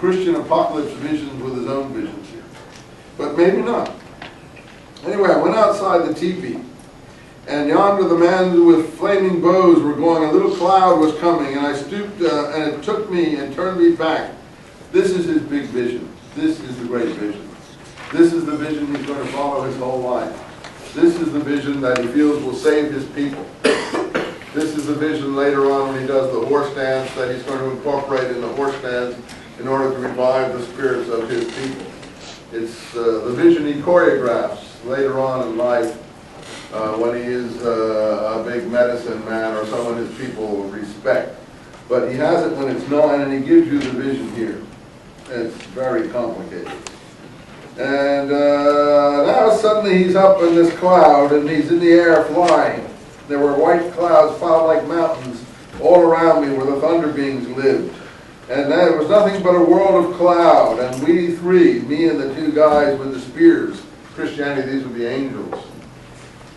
Christian apocalypse visions with his own visions here. But maybe not. Anyway, I went outside the teepee, and yonder the man with flaming bows were going. A little cloud was coming, and I stooped, and it took me and turned me back. This is his big vision. This is the great vision. This is the vision he's going to follow his whole life. This is the vision that he feels will save his people. This is the vision later on when he does the horse dance that he's going to incorporate in the horse dance in order to revive the spirits of his people. It's the vision he choreographs later on in life when he is a big medicine man or someone his people respect. But he has it when it's not, and he gives you the vision here. And it's very complicated. And now suddenly he's up in this cloud and he's in the air flying. There were white clouds piled like mountains all around me where the thunder beings lived. And there was nothing but a world of cloud. And we three, me and the two guys with the spears, Christianity, these were the angels.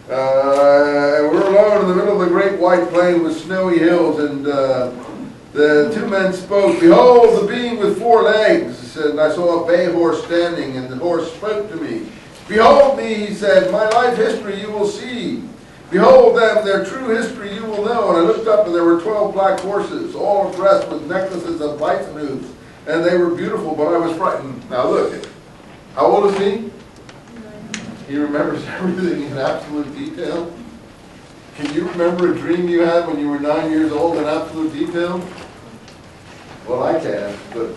We're alone in the middle of the great white plain with snowy hills, and the two men spoke. Behold, the being with 4 legs. And I saw a bay horse standing, and the horse spoke to me. Behold me, he said, my life history you will see. Behold them, their true history you will know. And I looked up, and there were 12 black horses, all dressed with necklaces of bison hooves. And they were beautiful, but I was frightened. Now look, how old is he? He remembers everything in absolute detail. Can you remember a dream you had when you were 9 years old in absolute detail? Well, I can, but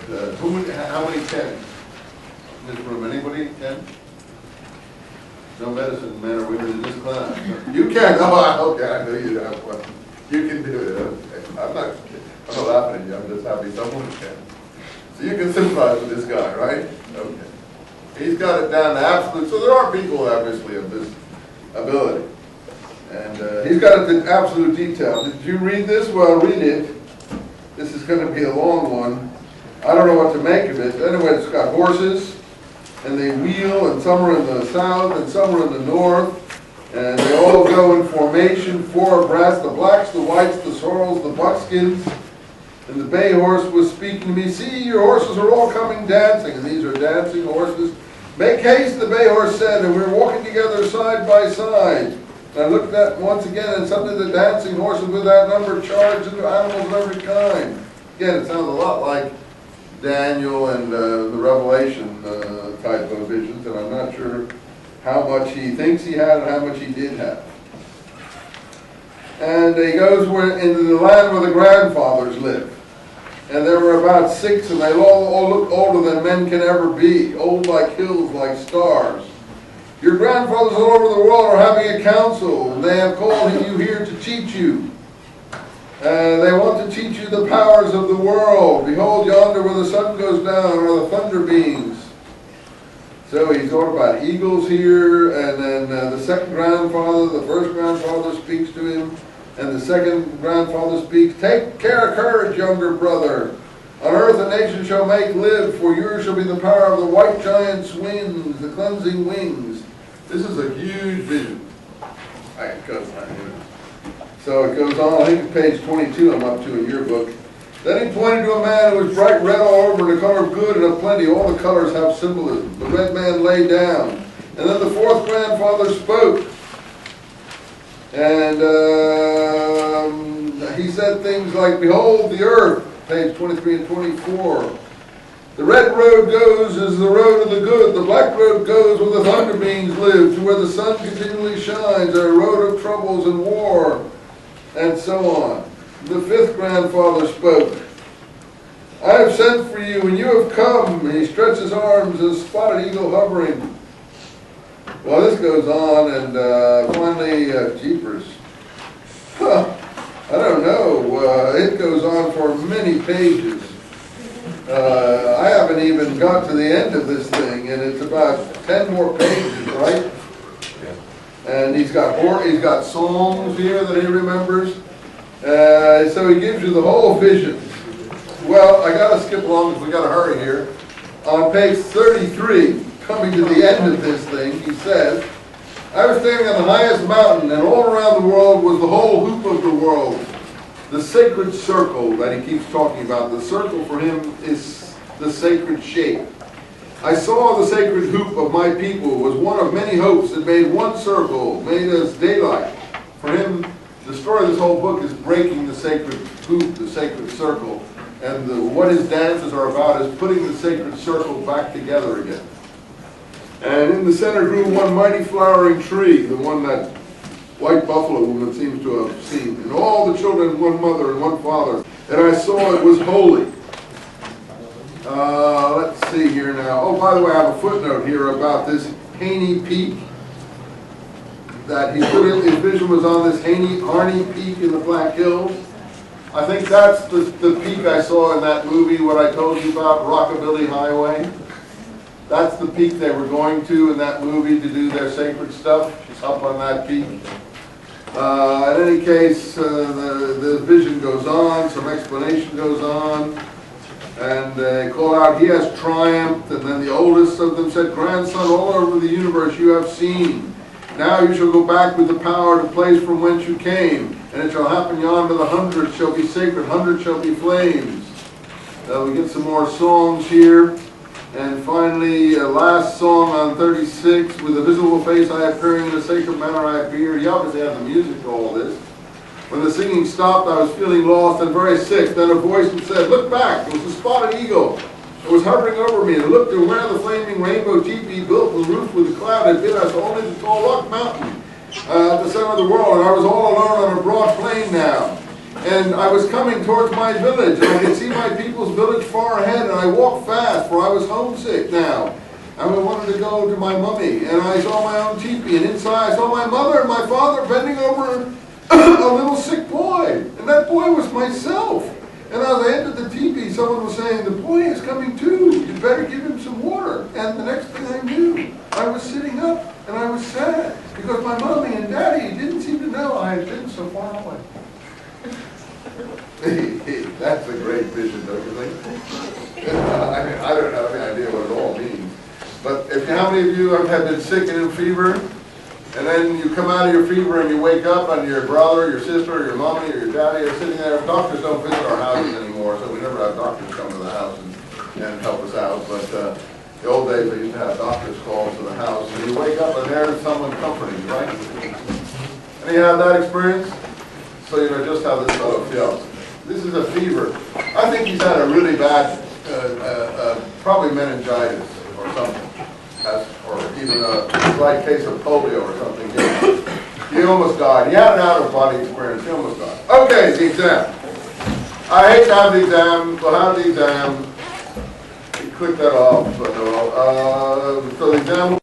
how many can? In this room, anybody can? No medicine men or women in this class. You can. Oh, okay, I know you have one. You can do it. Okay. I'm not laughing at you. I'm just happy someone can. So you can sympathize with this guy, right? Okay. He's got it down to absolute. So there are people, obviously, of this ability. And he's got it to absolute detail. Did you read this? Well, read it. This is going to be a long one. I don't know what to make of it. Anyway, it's got horses, and they wheel, and some are in the south, and some are in the north. And they all go in formation, 4 abreast, the blacks, the whites, the sorrels, the buckskins. And the bay horse was speaking to me, see, your horses are all coming dancing. And these are dancing horses. Make haste, the bay horse said, and we're walking together side by side. And I looked at once again, and suddenly the dancing horses with that number charged into animals of every kind. Again, it sounds a lot like Daniel and the Revelation type of visions, and I'm not sure how much he thinks he had and how much he did have. And he goes into the land where the grandfathers live. And there were about 6, and they all looked older than men can ever be, old like hills, like stars. Your grandfathers all over the world are having a council, and they have called you here to teach you. They want to teach you the powers of the world. Behold, yonder where the sun goes down are the thunder beings. So he's talking about eagles here, and then the second grandfather, the first grandfather speaks to him, and the second grandfather speaks, take care, courage, younger brother. On earth a nation shall make live, for yours shall be the power of the white giant's wings, the cleansing wings. This is a huge vision. So it goes on, I think it's page 22 I'm up to in your book. Then he pointed to a man who was bright red all over, the color of good and of plenty. All the colors have symbolism. The red man lay down. And then the fourth grandfather spoke. And he said things like, behold the earth, page 23 and 24. The red road goes as the road of the good. The black road goes where the thunder beings live, to where the sun continually shines, a road of troubles and war, and so on. The fifth grandfather spoke. I have sent for you, and you have come. And he stretched his arms, and a spotted eagle hovering. Well, this goes on, and finally, jeepers. I don't know. It goes on for many pages. I haven't even got to the end of this thing, and it's about 10 more pages, right? And he's got songs here that he remembers. So he gives you the whole vision. Well, I got to skip along because we got to hurry here. On page 33, coming to the end of this thing, he says, I was standing on the highest mountain, and all around the world was the whole hoop of the world. The sacred circle that he keeps talking about. The circle for him is the sacred shape. I saw the sacred hoop of my people was one of many hopes that made one circle, made as daylight. For him, the story of this whole book is breaking the sacred hoop, the sacred circle, and what his dances are about is putting the sacred circle back together again. And in the center grew one mighty flowering tree, the one that white buffalo woman seems to have seen, and all the children, one mother and one father. And I saw it was holy. Let's see here now. Oh, by the way, I have a footnote here about this Haney Peak. That his vision was on this Harney Peak in the Black Hills. I think that's the peak I saw in that movie, what I told you about, Rockabilly Highway. That's the peak they were going to in that movie to do their sacred stuff, up on that peak. In any case, the vision goes on, some explanation goes on, and they call out, he has triumphed, and then the oldest of them said, grandson, all over the universe you have seen. Now you shall go back with the power to place from whence you came, and it shall happen yonder the 100 shall be sacred, 100 shall be flames. We get some more songs here. And finally, last song on 36, with a visible face I appearing in a sacred manner I appear. You obviously have the music to all this. When the singing stopped, I was feeling lost and very sick. Then a voice said, look back. It was a spotted eagle. It was hovering over me, and looked to where the flaming rainbow teepee built the roof with a cloud had bid us only the tall rock mountain at the center of the world. And I was all alone on a broad plain now. And I was coming towards my village, and I could see my people's village far ahead, and I walked fast, for I was homesick now. I wanted to go to my mummy, and I saw my own teepee, and inside I saw my mother and my father bending over a little sick boy, and that boy was myself. And as I entered the teepee, someone was saying, the boy is coming too, you better give him some water. And the next thing I knew, I was sitting up, and I was sad, because my mommy and daddy didn't seem to know I had been so far away. That's a great vision, don't you think? I don't have any idea what it all means. But how many of you have been sick and in fever, and then you come out of your fever and you wake up and your brother, your sister, or your mommy, or your daddy are sitting there. Doctors don't visit our houses anymore, so we never have doctors come to the house and help us out. But the old days, they used to have doctors call to the house, and you wake up and there's someone comforting you, right? Any have that experience? So you know just how this fellow feels. This is a fever. I think he's had a really bad, probably meningitis or something, or even a slight case of polio or something. He almost died. He had an out-of-body experience. He almost died. Okay, the exam. I hate to have the exam. We'll have the exam. Click that off. So the exam.